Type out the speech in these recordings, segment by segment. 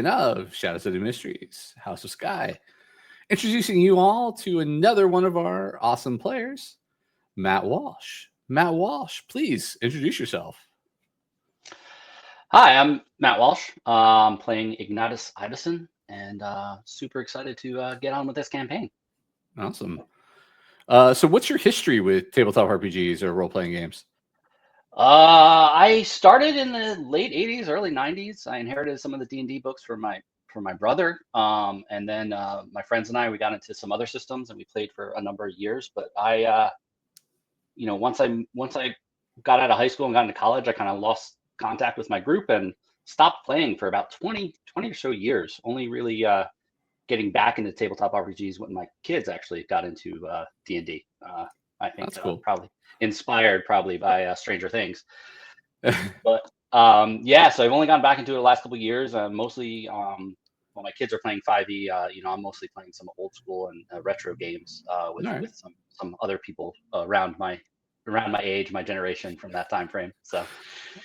Of Shadow City Mysteries, House of Skye. Introducing you all to another one of our awesome players, Matt Walsh. Matt Walsh, please introduce yourself. Hi, I'm Matt Walsh. I'm playing Ignatus and super excited to get on with this campaign. Awesome. So what's your history with tabletop RPGs or role-playing games? I started in the late 80s, early 90s. I inherited some of the D&D books from my brother. And then my friends and we got into some other systems and we played for a number of years. But once I got out of high school and got into college, I kind of lost contact with my group and stopped playing for about 20 or so years, only really getting back into tabletop RPGs when my kids actually got into D&D. I think That's cool. probably inspired by Stranger Things. But so I've only gone back into it the last couple of years. Mostly, while my kids are playing 5e, I'm mostly playing some old school and retro games with some other people around my age, my generation from that time frame. So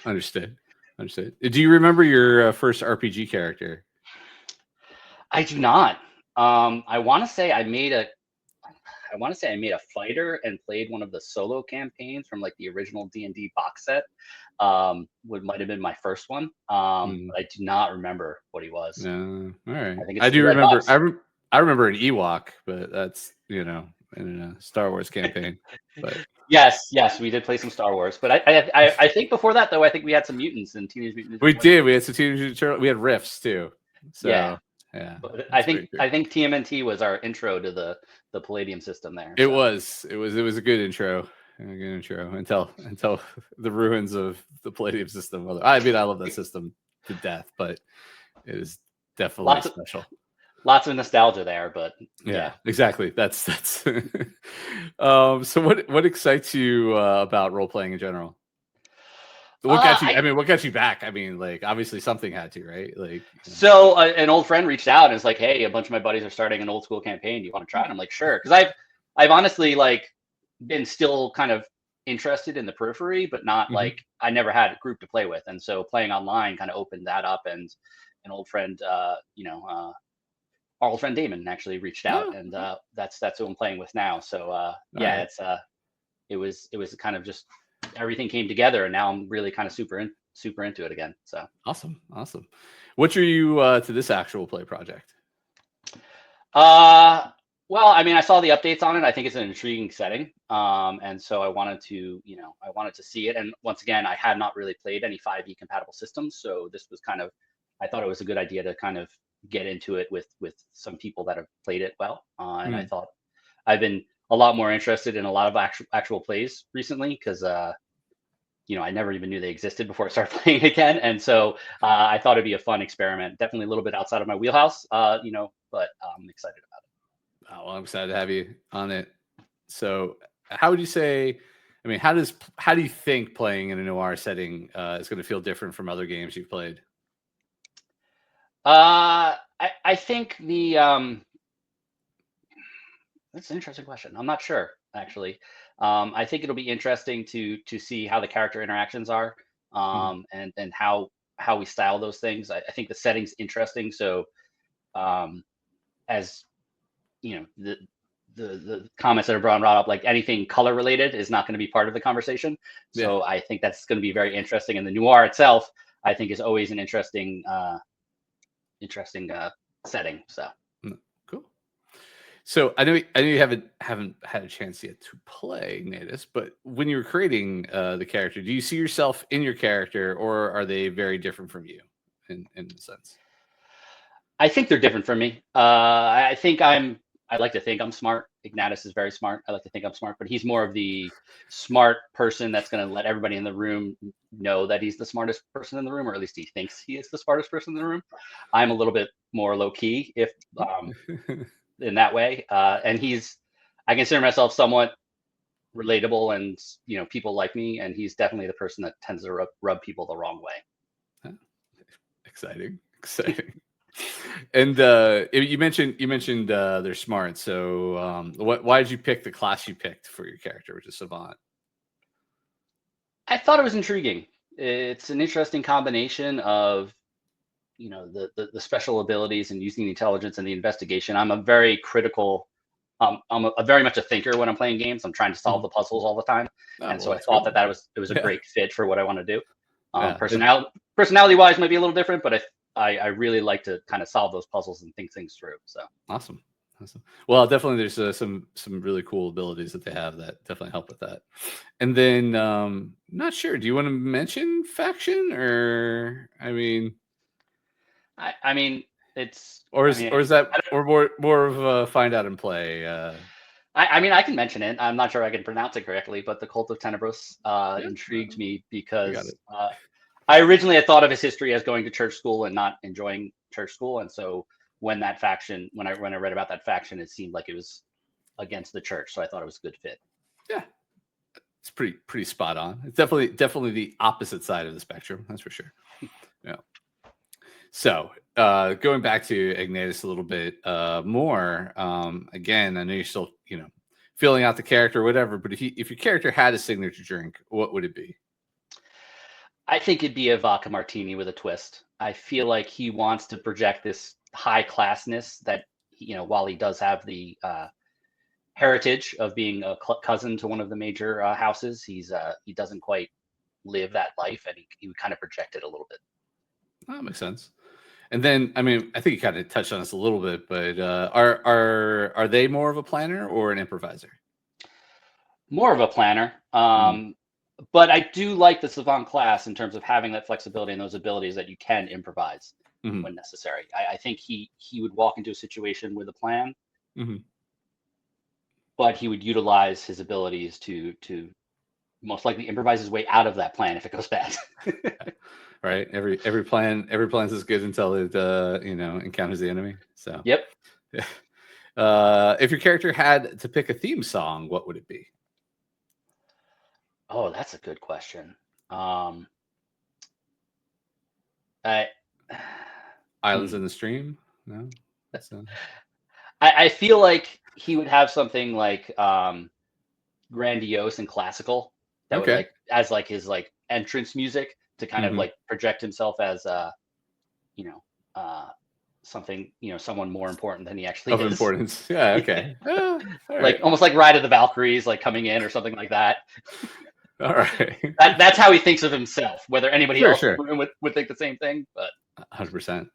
understood. Do you remember your first RPG character? I do not. I want to say I made a fighter and played one of the solo campaigns from like the original D&D box set. Might have been my first one. But I do not remember what he was. All right. I think I do remember. I remember an Ewok, but that's in a Star Wars campaign. But yes, we did play some Star Wars. But I think before that though, I think we had some mutants in Teenage Mutant Ninja We did. We had some Teenage Mutant Turtles. We had riffs too. So, yeah. But I think TMNT was our intro to the Palladium system there. It was a good intro. Until the ruins of the Palladium system. I mean, I love that system to death, but it is definitely special. Lots of nostalgia there, but yeah. Exactly. That's so what excites you about role playing in general? What got you? What got you back? I mean, like obviously something had to, right? Like, so an old friend reached out and was like, "Hey, a bunch of my buddies are starting an old school campaign. Do you want to try it?" I'm like, "Sure," because I've honestly like been still kind of interested in the periphery, but not like I never had a group to play with, and so playing online kind of opened that up. And an old friend, our old friend Damon actually reached out, and that's who I'm playing with now. So it was kind of just everything came together, and now I'm really kind of super into it again. So awesome. What drew you to this actual play project? Well, I mean, I saw the updates on it. I think it's an intriguing setting, and so I wanted to see it. And once again, I had not really played any 5e compatible systems, so this was I thought it was a good idea to kind of get into it with some people that have played it well. And I thought I've been a lot more interested in a lot of actual plays recently because I never even knew they existed before I started playing again. And so I thought it'd be a fun experiment, definitely a little bit outside of my wheelhouse, but I'm excited about it. Oh, well, I'm excited to have you on it. So how would you say, I mean, how do you think playing in a noir setting is going to feel different from other games you've played? I think that's an interesting question. I'm not sure, actually. I think it'll be interesting to see how the character interactions are, and how we style those things. I think the setting's interesting. So, as the comments that are brought up, like anything color related is not going to be part of the conversation. So I think that's going to be very interesting. And the noir itself, I think, is always an interesting setting. So cool. So I know you haven't had a chance yet to play Ignatus, but when you're creating the character, do you see yourself in your character, or are they very different from you in a sense? I think they're different from me. I like to think I'm smart. Ignatus is very smart. I like to think I'm smart, but he's more of the smart person that's going to let everybody in the room know that he's the smartest person in the room, or at least he thinks he is the smartest person in the room. I'm a little bit more low key, if in that way. And I consider myself somewhat relatable, and people like me, and he's definitely the person that tends to rub people the wrong way. Exciting. And you mentioned they're smart. So why did you pick the class you picked for your character, which is Savant? I thought it was intriguing. It's an interesting combination of the special abilities and using the intelligence and the investigation. I'm a very critical. I'm a very much a thinker when I'm playing games. I'm trying to solve the puzzles all the time, and so I thought that it was a great fit for what I want to do. Personality wise might be a little different, but I really like to kind of solve those puzzles and think things through. So awesome. Well, definitely there's some really cool abilities that they have that definitely help with that. And then not sure, do you want to mention faction, or I mean it's or more of a find out and play? I can mention it. I'm not sure I can pronounce it correctly, but the Cult of Tenebris intrigued me because I originally had thought of his history as going to church school and not enjoying church school, and so when I read about that faction, it seemed like it was against the church, so I thought it was a good fit. Yeah, it's pretty spot on. It's definitely the opposite side of the spectrum, that's for sure. Yeah. So going back to Ignatus a little bit more, again, I know you're still filling out the character or whatever, but if your character had a signature drink, what would it be? I think it'd be a vodka martini with a twist. I feel like he wants to project this high classness that, while he does have the heritage of being a cousin to one of the major houses, he doesn't quite live that life, and he would kind of project it a little bit. That makes sense. And then, I mean, I think you kind of touched on this a little bit, but are they more of a planner or an improviser? More of a planner. But I do like the savant class in terms of having that flexibility and those abilities that you can improvise when necessary. I think he would walk into a situation with a plan, but he would utilize his abilities to most likely improvise his way out of that plan if it goes bad. Right. Every plan's as good until it encounters the enemy. So yep. If your character had to pick a theme song, what would it be? Oh, that's a good question. Islands in the Stream? No. I feel like he would have something like grandiose and classical that would like as like his like entrance music to kind of like project himself as something, someone more important than he actually is. Of importance. Yeah, okay. Like almost like Ride of the Valkyries, like coming in or something like that. All right. That's how he thinks of himself. Whether anybody else in the room would think the same thing, but 100%.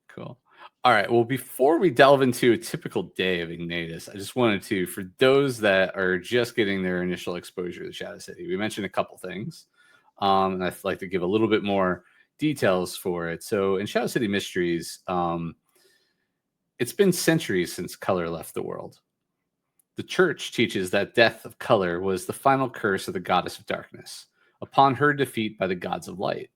Cool. All right. Well, before we delve into a typical day of Ignatus, I just wanted to, for those that are just getting their initial exposure to Shadow City, we mentioned a couple things, and I'd like to give a little bit more details for it. So, in Shadow City Mysteries, it's been centuries since color left the world. The church teaches that death of color was the final curse of the goddess of darkness, upon her defeat by the gods of light.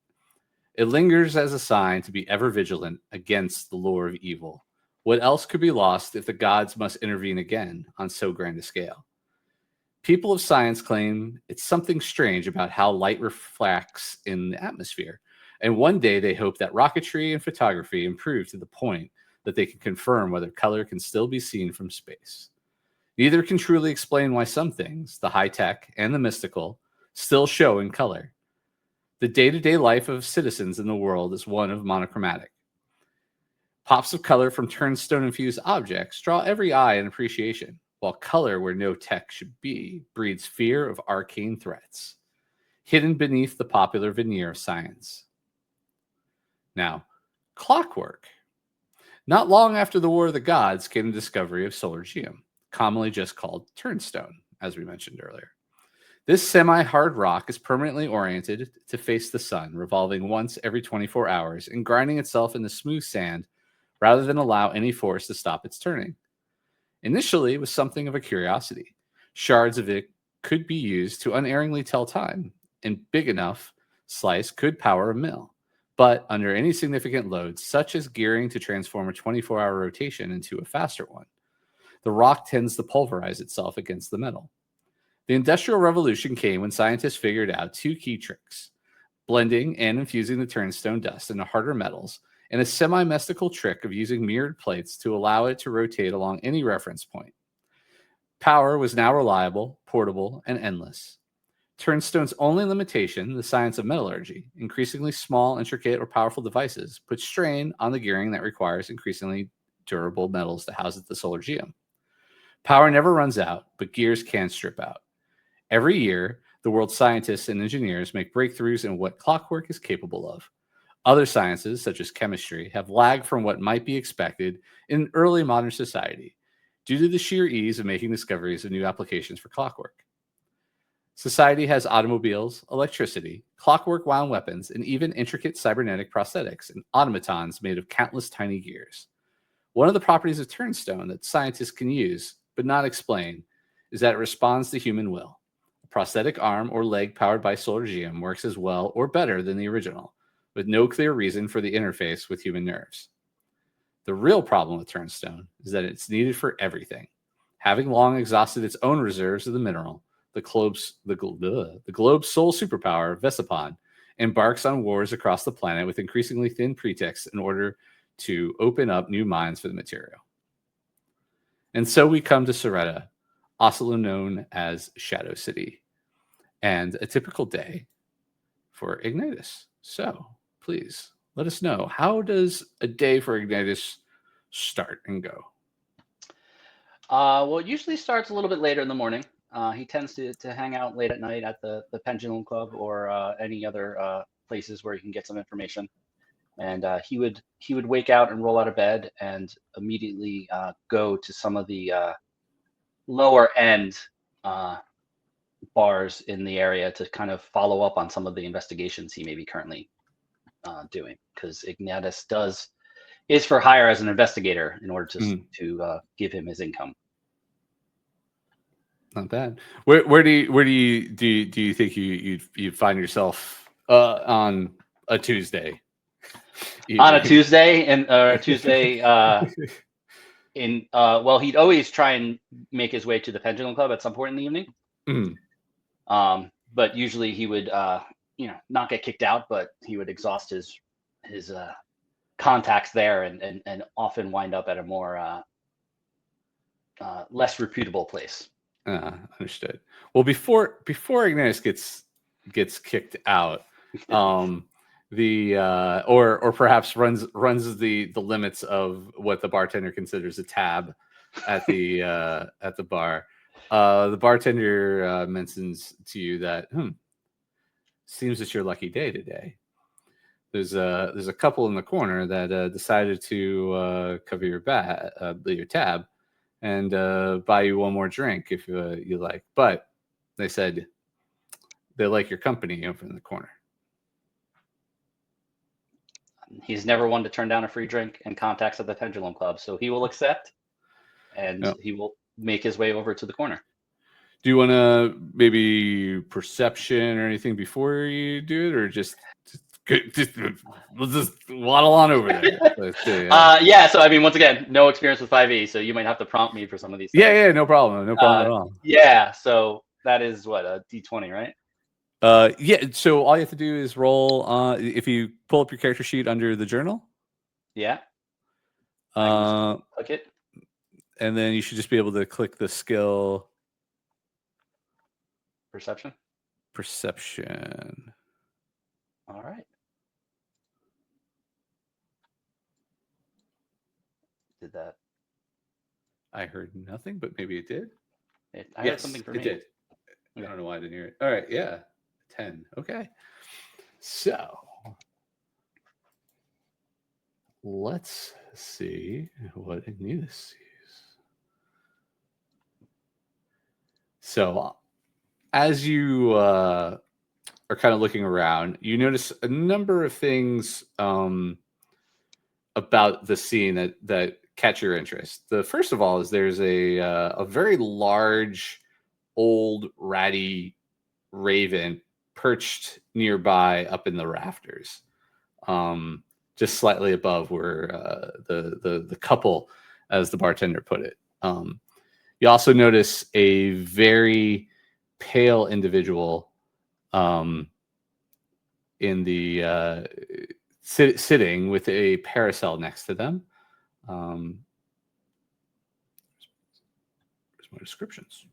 It lingers as a sign to be ever vigilant against the lure of evil. What else could be lost if the gods must intervene again on so grand a scale? People of science claim it's something strange about how light reflects in the atmosphere, and one day they hope that rocketry and photography improve to the point that they can confirm whether color can still be seen from space. Neither can truly explain why some things, the high-tech and the mystical, still show in color. The day-to-day life of citizens in the world is one of monochromatic. Pops of color from turnstone-infused objects draw every eye in appreciation, while color where no tech should be breeds fear of arcane threats, hidden beneath the popular veneer of science. Now, clockwork. Not long after the War of the Gods came the discovery of Solargeum, commonly just called turnstone, as we mentioned earlier. This semi-hard rock is permanently oriented to face the sun, revolving once every 24 hours and grinding itself into smooth sand rather than allow any force to stop its turning. Initially, it was something of a curiosity. Shards of it could be used to unerringly tell time, and big enough slice could power a mill. But under any significant load, such as gearing to transform a 24-hour rotation into a faster one, the rock tends to pulverize itself against the metal. The Industrial Revolution came when scientists figured out two key tricks: blending and infusing the turnstone dust into harder metals, and a semi-mystical trick of using mirrored plates to allow it to rotate along any reference point. Power was now reliable, portable, and endless. Turnstone's only limitation, the science of metallurgy, increasingly small, intricate, or powerful devices, put strain on the gearing that requires increasingly durable metals to house the solar geom. Power never runs out, but gears can strip out. Every year, the world's scientists and engineers make breakthroughs in what clockwork is capable of. Other sciences, such as chemistry, have lagged from what might be expected in early modern society due to the sheer ease of making discoveries of new applications for clockwork. Society has automobiles, electricity, clockwork wound weapons, and even intricate cybernetic prosthetics and automatons made of countless tiny gears. One of the properties of turnstone that scientists can use, but not explain, is that it responds to human will. A prosthetic arm or leg powered by solar geom works as well or better than the original, with no clear reason for the interface with human nerves. The real problem with turnstone is that it's needed for everything. Having long exhausted its own reserves of the mineral, the globe's sole superpower, Vesipon, embarks on wars across the planet with increasingly thin pretexts in order to open up new mines for the material. And so we come to Soretta, also known as Shadow City, and a typical day for Ignatus. So please let us know, how does a day for Ignatus start and go? Well, it usually starts a little bit later in the morning. He tends to hang out late at night at the Pendulum Club or any other places where he can get some information. And he would wake out and roll out of bed and immediately go to some of the lower end bars in the area to kind of follow up on some of the investigations he may be currently doing, because Ignatus is for hire as an investigator in order to give him his income. Not bad. Where do you think you'd find yourself on a Tuesday? On a Tuesday well, he'd always try and make his way to the Pendulum Club at some point in the evening. But usually he would not get kicked out, but he would exhaust his contacts there and often wind up at a more less reputable place. Understood. Well, before Ignatus gets kicked out, or perhaps runs the limits of what the bartender considers a tab at the bar. The bartender mentions to you that seems it's your lucky day today. There's a couple in the corner that decided to cover your tab and buy you one more drink if you like. But they said they like your company over in the corner. He's never one to turn down a free drink and contacts at the Pendulum Club, so he will accept, and he will make his way over to the corner. Do you want to maybe perception or anything before you do it, or just let's just waddle on over there? Let's see, yeah. So I mean, once again, no experience with 5e, so you might have to prompt me for some of these things. Yeah, no problem at all. Yeah, so that is what, a D20, right? Yeah. So all you have to do is roll. If you pull up your character sheet under the journal. Yeah. Click it. And then you should just be able to click the skill. Perception. All right. Did that? I heard nothing, but maybe it did. I heard something for me. It did. I don't know why I didn't hear it. All right, yeah. 10. Okay. So let's see what Ignatus sees. So as you are kind of looking around, you notice a number of things about the scene that catch your interest. The first of all is there's a very large, old, ratty raven perched nearby up in the rafters, just slightly above where the couple, as the bartender put it. You also notice a very pale individual in the sitting with a parasol next to them. There's more descriptions.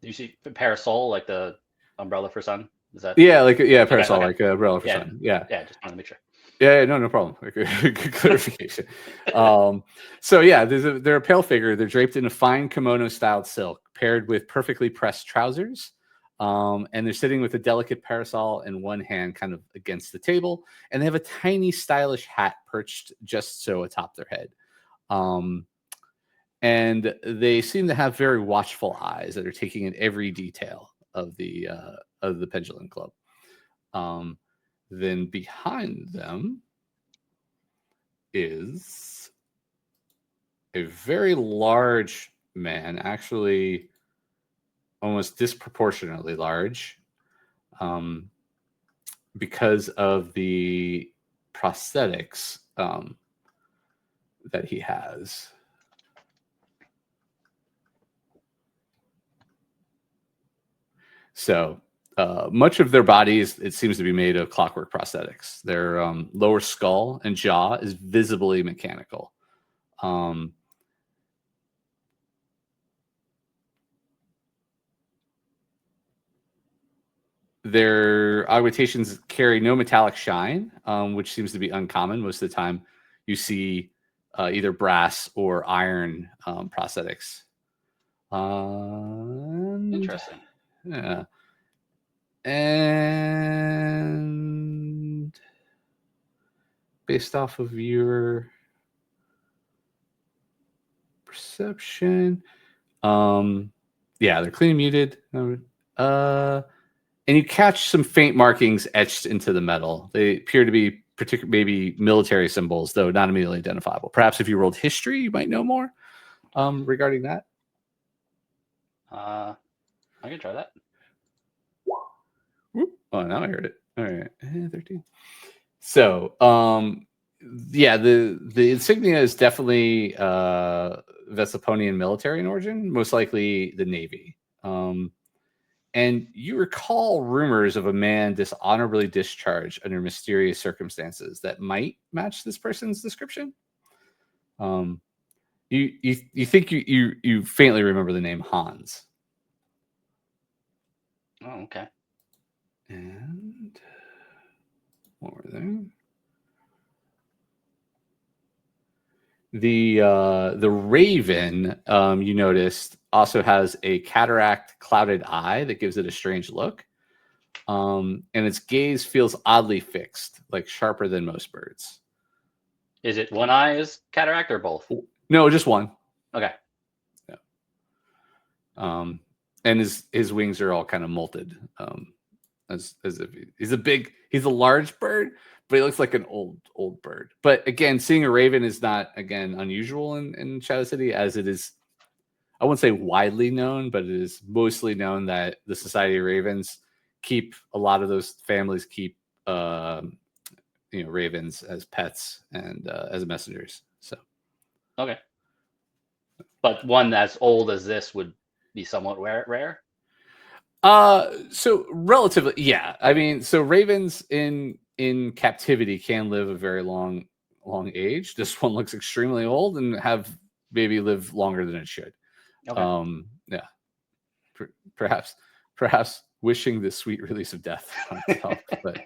Do you see parasol, like the umbrella for sun? Is that? Yeah, like parasol, okay. like umbrella for Yeah. sun. Yeah. Yeah, just wanted to make sure. Yeah, no problem. Good clarification. So yeah, they're a pale figure. They're draped in a fine kimono-styled silk, paired with perfectly pressed trousers, and they're sitting with a delicate parasol in one hand, kind of against the table, and they have a tiny, stylish hat perched just so atop their head. And they seem to have very watchful eyes that are taking in every detail of the Pendulum Club. Then behind them is a very large man, actually almost disproportionately large, because of the prosthetics that he has. So much of their bodies, it seems to be made of clockwork prosthetics. Their lower skull and jaw is visibly mechanical. Their augmentations carry no metallic shine, which seems to be uncommon. Most of the time, you see either brass or iron prosthetics. Interesting. Yeah. And based off of your perception, yeah, they're clean muted. And you catch some faint markings etched into the metal. They appear to be maybe military symbols, though not immediately identifiable. Perhaps if you rolled history, you might know more regarding that. I can try that. Oh, now I heard it. All right, 13. So, yeah, the insignia is definitely Vesiponian military in origin, most likely the Navy. And you recall rumors of a man dishonorably discharged under mysterious circumstances that might match this person's description. You think you faintly remember the name Hans. Oh, okay. And what were there? The raven, you noticed, also has a cataract clouded eye that gives it a strange look. And its gaze feels oddly fixed, like sharper than most birds. Is it one eye is cataract or both? No, just one. Okay. Yeah. And his wings are all kind of molted. As if he's a large bird, but he looks like an old bird. But again, seeing a raven is not, again, unusual in Shadow City, as it is, I wouldn't say widely known, but it is mostly known that the Society of Ravens keep, a lot of those families keep ravens as pets and as messengers. So Okay. But one as old as this would be somewhat rare. So relatively, yeah. I mean, so ravens in captivity can live a very long age. This one looks extremely old and have maybe live longer than it should. Okay. Yeah. Perhaps wishing the sweet release of death on itself, but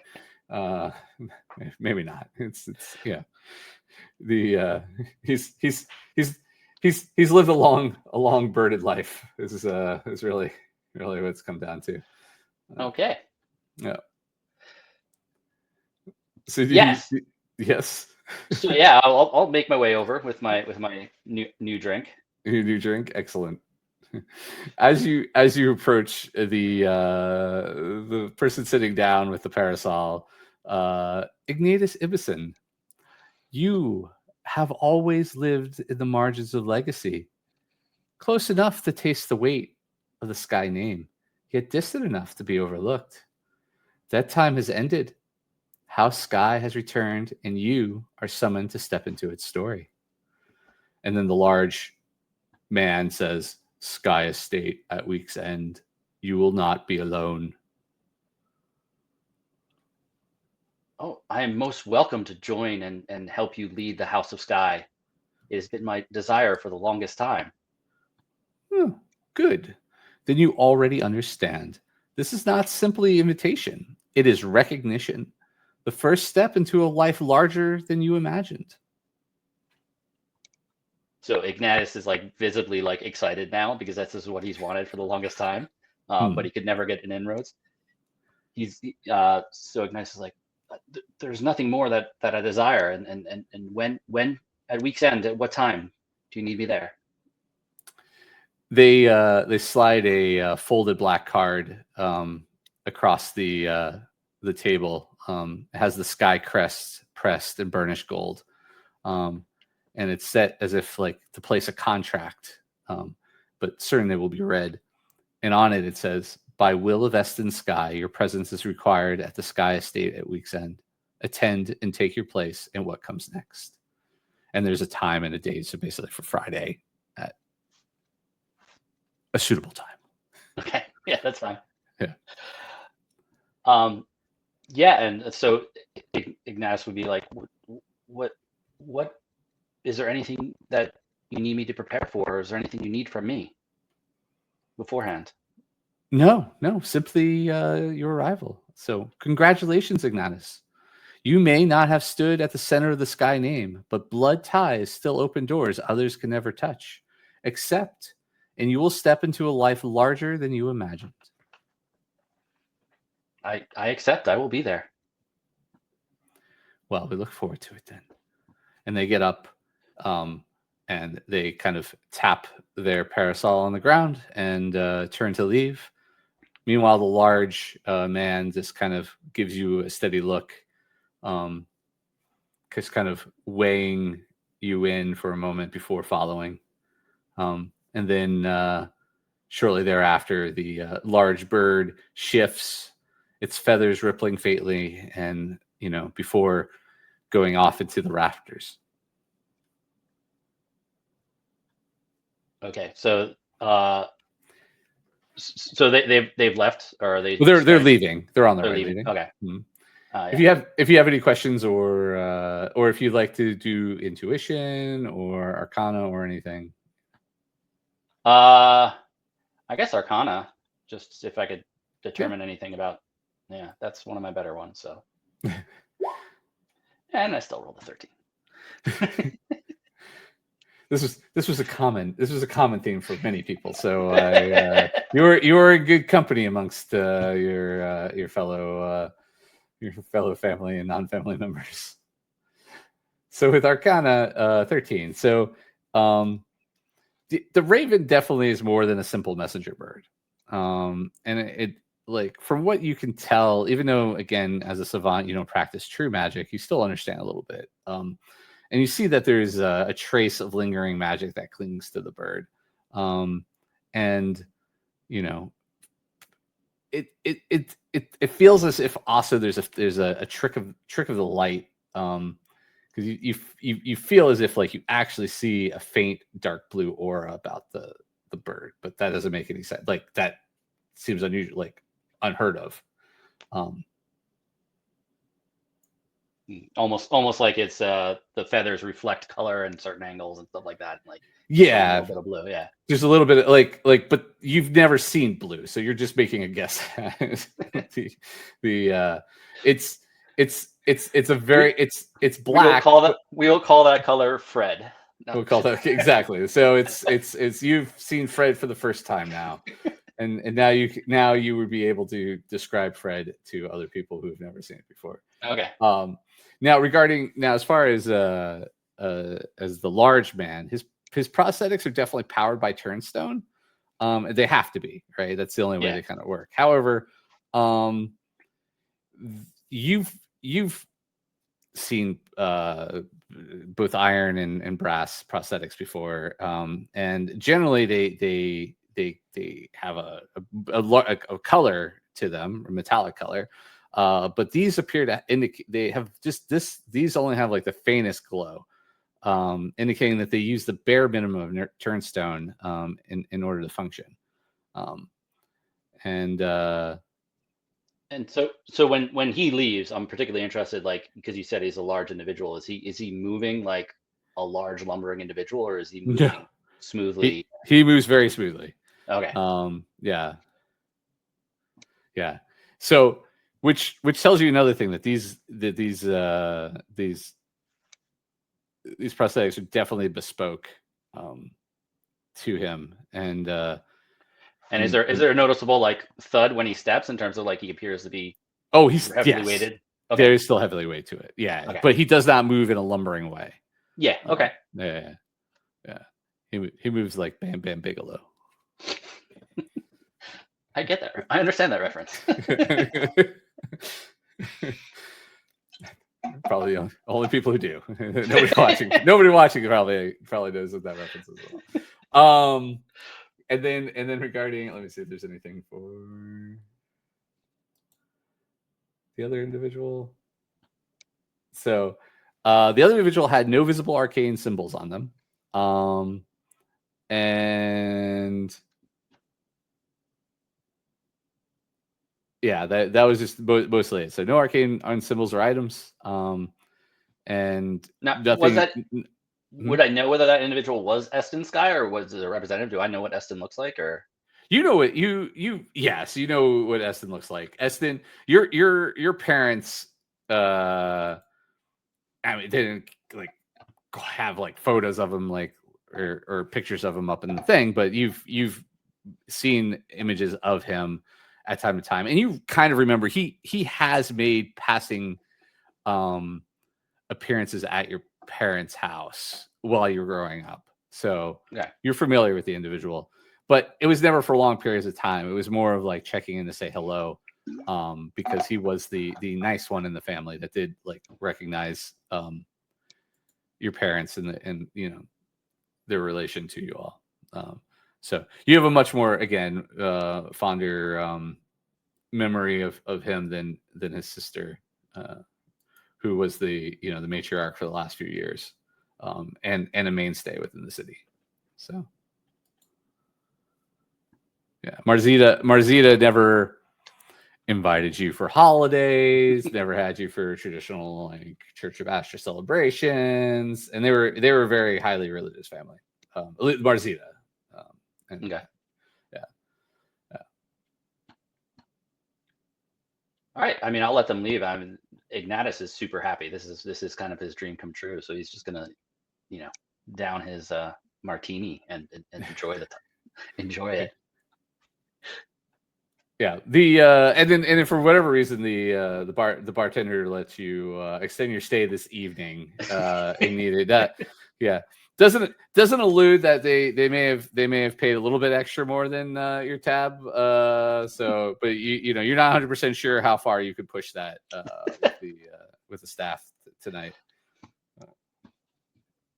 maybe not. It's yeah. The he's lived a long birded life. This is really what it's come down to. Okay. Yeah. So Yes. Yes. So yeah, I'll make my way over with my new drink. Your new drink, excellent. As you approach the person sitting down with the parasol, Ignatus Ibison, you have always lived in the margins of legacy, close enough to taste the weight of the Skye name, yet distant enough to be overlooked. That time has ended. House Skye has returned, and you are summoned to step into its story. And then the large man says, Skye Estate at week's end. You will not be alone. Oh, I am most welcome to join and help you lead the House of Skye. It has been my desire for the longest time. Oh, good. then you already understand. This is not simply imitation, it is recognition, the first step into a life larger than you imagined. So Ignatus is like visibly like excited now because this is what he's wanted for the longest time, but he could never get an inroads. So Ignatus is like, there's nothing more that I desire, and when at week's end, at what time do you need me there? They slide a folded black card across the table. It has the Skye crest pressed in burnished gold, and it's set as if like to place a contract, but certainly will be read. And on it says, "By will of Eston Skye, your presence is required at the Skye estate at week's end. Attend and take your place in what comes next." And there's a time and a date, so basically for Friday at a suitable time. Okay, yeah, that's fine. Yeah. Yeah, and so Ignatus would be like, what is there anything that you need me to prepare for, or is there anything you need from me beforehand? No, simply your arrival. So congratulations, Ignatus. You may not have stood at the center of the Skye name, but blood ties still open doors others can never touch. Accept, and you will step into a life larger than you imagined. I accept. I will be there. Well, we look forward to it then. And they get up and they kind of tap their parasol on the ground and turn to leave. Meanwhile, the large man just kind of gives you a steady look, just kind of weighing you in for a moment before following. And then shortly thereafter, the large bird shifts, its feathers rippling faintly, and, before going off into the rafters. Okay, so they've left, or are they? Well, they're leaving. They're on their way leaving. Okay. Mm-hmm. Yeah. If you have any questions, or if you'd like to do intuition or arcana or anything. I guess arcana, just if I could determine anything about. Yeah, that's one of my better ones. So, and I still rolled a 13. This was a common theme for many people. So you're in good company amongst your fellow family and non-family members. So with Arcana 13, so the raven definitely is more than a simple messenger bird, and it like from what you can tell, even though again as a savant you don't practice true magic, you still understand a little bit. And you see that there's a trace of lingering magic that clings to the bird, and it feels as if also there's a trick of the light, because you feel as if like you actually see a faint dark blue aura about the bird, but that doesn't make any sense. Like that seems unusual, like unheard of. Almost like it's the feathers reflect color in certain angles and stuff like that. Like yeah, a little bit of blue. Yeah, there's a little bit of like, but you've never seen blue, so you're just making a guess. It's a very it's black. We'll call that color Fred. No. We'll call that exactly. So it's you've seen Fred for the first time now, and now you would be able to describe Fred to other people who have never seen it before. Okay. Now as far as the large man, his prosthetics are definitely powered by turnstone. They have to be, right? That's the only way they kind of work. However, you've seen both iron and brass prosthetics before, and generally they have a color to them, a metallic color. But these appear to indicate they have just this. These only have like the faintest glow, indicating that they use the bare minimum of turnstone in order to function. And so when he leaves, I'm particularly interested, like because you said he's a large individual. Is he moving like a large lumbering individual, or is he moving smoothly? He moves very smoothly. Okay. Yeah. Yeah. So which tells you another thing, that these prosthetics are definitely bespoke to him. And And is there a noticeable like thud when he steps, in terms of like he appears to be oh, he's heavily yes. weighted? Okay. There is still heavily weight to it. Yeah. Okay. But he does not move in a lumbering way. Yeah. Okay. Yeah. He moves like Bam Bam Bigelow. I get that. I understand that reference. Probably the only people who do. Nobody watching probably knows what that reference is as well. And then regarding, let me see if there's anything for the other individual. So the other individual had no visible arcane symbols on them. And yeah, that was just mostly it. So no arcane symbols or items. And Now, nothing. was that? Would I know whether that individual was Eston Skye, or was it a representative? Do I know what Eston looks like, or? You know what yes, you know what Eston looks like. Eston, your parents, I mean, they didn't like have like photos of him, like or pictures of him up in the thing, but you've seen images of him at time to time, and you kind of remember he has made passing appearances at your parents' house while you're growing up. So you're familiar with the individual, but it was never for long periods of time. It was more of like checking in to say hello, because he was the nice one in the family that did like recognize your parents and you know their relation to you all. So you have a much more fonder memory of him than his sister, who was the matriarch for the last few years, and a mainstay within the city. So yeah, Marzita never invited you for holidays, never had you for traditional like Church of Astra celebrations, and they were a very highly religious family. Marzita. Yeah. All right. I mean, I'll let them leave. I mean, Ignatus is super happy. This is kind of his dream come true. So he's just gonna, down his martini and enjoy enjoy it. Yeah. The and then for whatever reason the bartender lets you extend your stay this evening. And needed that. Yeah. Doesn't allude that they may have paid a little bit extra more than your tab. So, but you're not 100% sure how far you could push that with the staff tonight.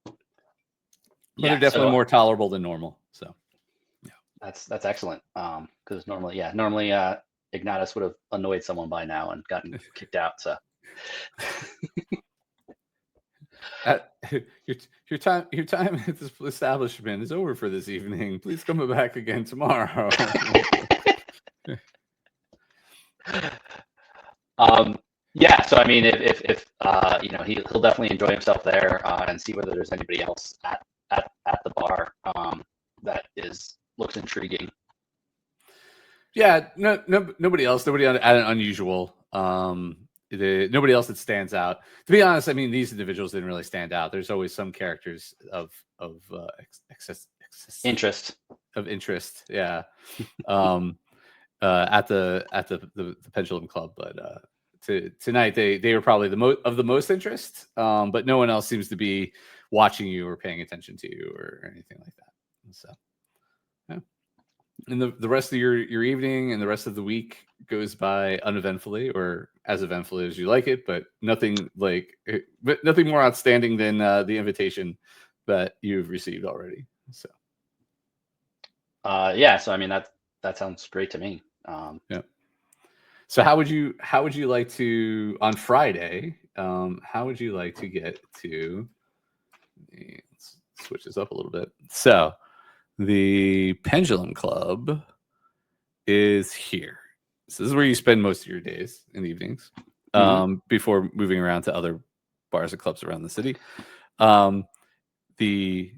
But they're definitely more tolerable than normal. So yeah, that's excellent. Because normally Ignatus would have annoyed someone by now and gotten kicked out. So. Your time at this establishment is over for this evening. Please come back again tomorrow. Yeah. So I mean, if he'll definitely enjoy himself there and see whether there's anybody else at the bar that looks intriguing. Yeah. Nobody else. Nobody at an unusual. Nobody else that stands out. To be honest, I mean, these individuals didn't really stand out. There's always some characters of interest. Yeah. At the Pendulum Club, but tonight they were probably the most interest. But no one else seems to be watching you or paying attention to you or anything like that. So yeah. And the rest of your evening and the rest of the week goes by uneventfully, or as eventfully as you like it, but nothing more outstanding than the invitation that you've received already. So yeah, so I mean that sounds great to me. Yeah. So how would you like to on Friday? How would you like to get to? Let's switch this up a little bit. So the Pendulum Club is here. So this is where you spend most of your days and evenings, before moving around to other bars and clubs around the city. The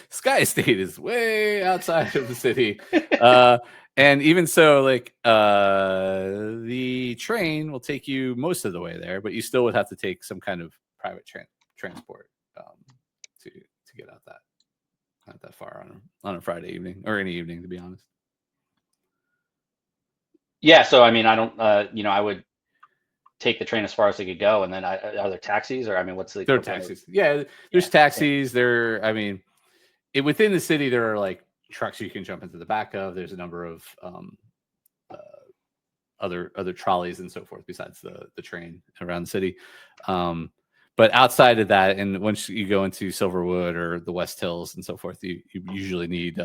Skye Estate is way outside of the city. And even so, like the train will take you most of the way there, but you still would have to take some kind of private transport to get out that not that far on a Friday evening or any evening, to be honest. Yeah, so I mean, I don't, I would take the train as far as they could go, and then are there taxis, or I mean, what's the There are equivalent of- taxis. Yeah, there's taxis. There, I mean, within the city, there are like trucks you can jump into the back of. There's a number of other trolleys and so forth besides the train around the city. But outside of that, and once you go into Silverwood or the West Hills and so forth, you usually need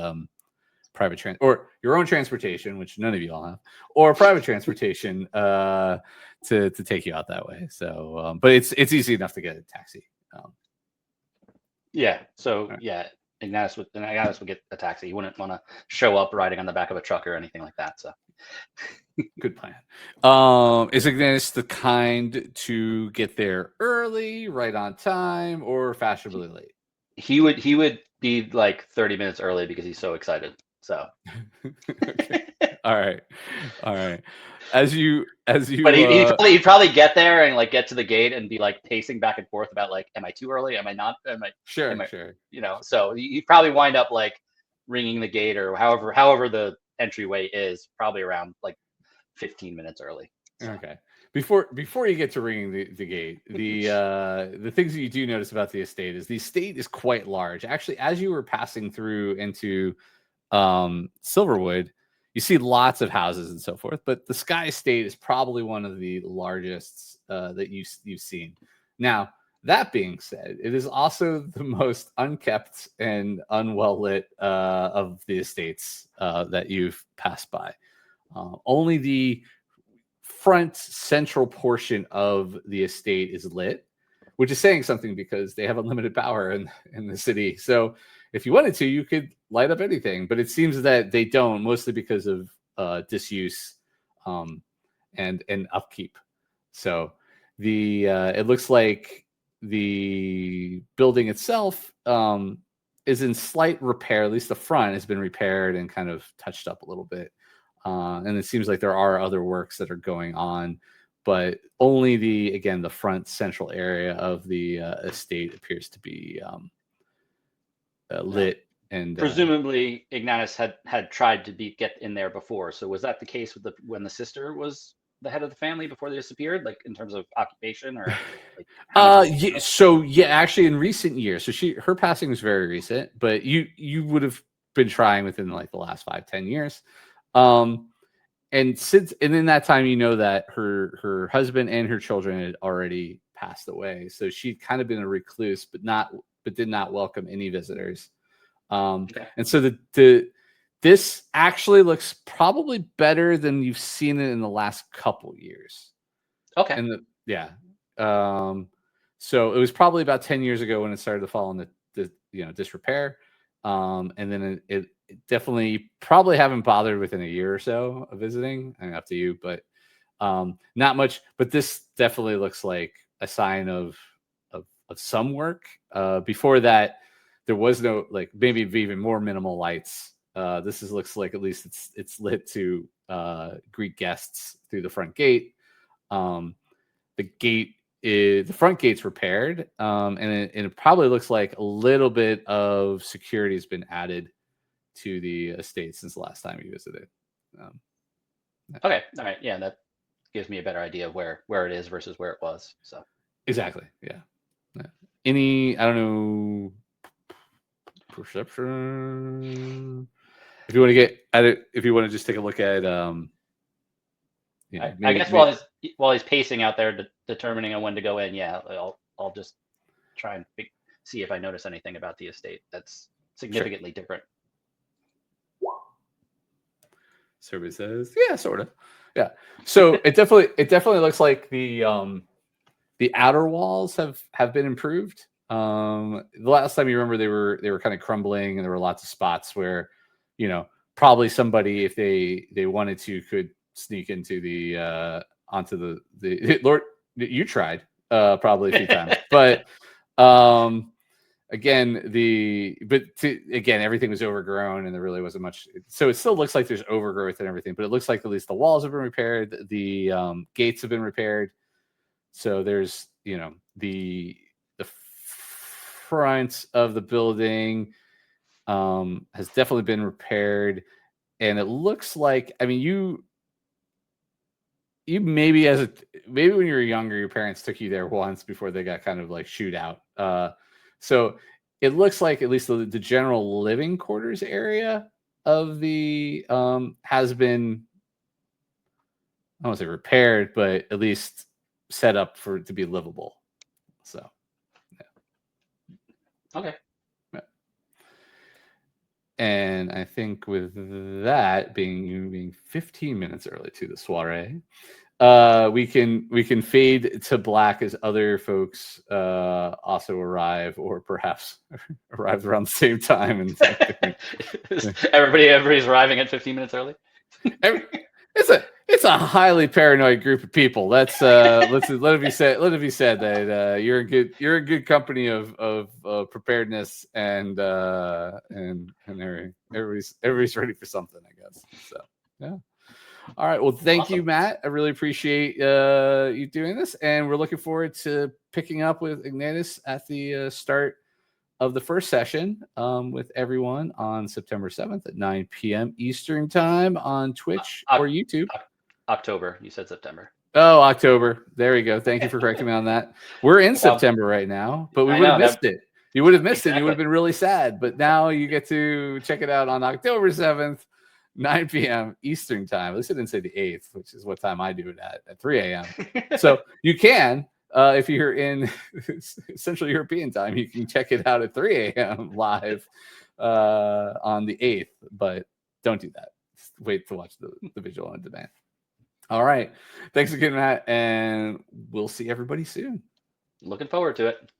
private or your own transportation, which none of you all have, or private transportation to take you out that way. So, but it's easy enough to get a taxi. Yeah. So Right. yeah, Ignatus would get a taxi. He wouldn't want to show up riding on the back of a truck or anything like that. So Good plan. Is Ignatus the kind to get there early, right on time, or fashionably late? he would be like 30 minutes early because he's so excited. So Okay. All right. As you but he'd probably get there and like get to the gate and be like pacing back and forth about like, am I too early? Am I not? sure. So he'd probably wind up like ringing the gate or however the entryway is, probably around like 15 minutes early. So. Okay. Before you get to ringing the gate, the things that you do notice about the estate is quite large. Actually, as you were passing through into Silverwood, you see lots of houses and so forth, but the Skye Estate is probably one of the largest that you've seen. Now, that being said, it is also the most unkept and unwell lit of the estates that you've passed by. Only the front central portion of the estate is lit, which is saying something because they have unlimited power in the city. So if you wanted to, you could light up anything, but it seems that they don't, mostly because of disuse and upkeep. So it looks like the building itself is in slight repair. At least the front has been repaired and kind of touched up a little bit. And it seems like there are other works that are going on, but only the front central area of the estate appears to be lit. And presumably Ignatus had tried to get in there before. So was that the case with when the sister was the head of the family before they disappeared, like in terms of occupation or like? Actually in recent years, so her passing was very recent, but you would have been trying within like the last 5-10 years. And in that time, you know that her husband and her children had already passed away, so she'd kind of been a recluse, but did not welcome any visitors. Okay. And so this actually looks probably better than you've seen it in the last couple years. Okay. And so it was probably about 10 years ago when it started to fall in the disrepair. And then it definitely probably haven't bothered within a year or so of visiting. I mean, up to you, but not much. But this definitely looks like a sign of some work. Before that, there was no, like, maybe even more minimal lights. This looks like at least it's lit to greet guests through the front gate. The front gate's repaired, and it probably looks like a little bit of security has been added to the estate since the last time you visited. Okay, all right, yeah, that gives me a better idea of where it is versus where it was. So exactly, yeah. Any, I don't know, perception? If you want to just take a look at, I guess while he's pacing out there, determining on when to go in, yeah, I'll just try and see if I notice anything about the estate that's significantly different. Survey says, yeah, sort of, yeah. So it definitely looks like the outer walls have been improved. The last time you remember, they were kind of crumbling, and there were lots of spots where, probably somebody, if they wanted to, could sneak into onto the Lord. You tried probably a few times, but again, everything was overgrown and there really wasn't much. So it still looks like there's overgrowth and everything, but it looks like at least the walls have been repaired. The gates have been repaired. So there's, the front of the building has definitely been repaired. And it looks like, I mean, you maybe maybe when you were younger, your parents took you there once before they got kind of like shooed out. So it looks like at least the general living quarters area of the has been, I don't want to say repaired, but at least set up for it to be livable. So yeah. Okay. Yeah. And I think with that being 15 minutes early to the soiree, we can fade to black as other folks also arrive, or perhaps arrive around the same time. And everybody's arriving at 15 minutes early. It's a highly paranoid group of people. That's let it be said that you're in good company of preparedness, and everybody's ready for something, I guess. So yeah. All right. Well, thank you, Matt. I really appreciate you doing this, and we're looking forward to picking up with Ignatus at the start of the first session with everyone on September 7th at 9 p.m. Eastern time on Twitch or YouTube. October. You said September. Oh, October. There we go. Thank you for correcting me on that. We're in September right now, but we would have missed it. You would have missed it. You would have been really sad. But now you get to check it out on October 7th. 9 p.m. Eastern time. At least I didn't say the 8th, which is what time I do it at 3 a.m. So you can, if you're in Central European time, you can check it out at 3 a.m. live on the 8th. But don't do that. Just wait to watch the visual on demand. All right. Thanks again, Matt. And we'll see everybody soon. Looking forward to it.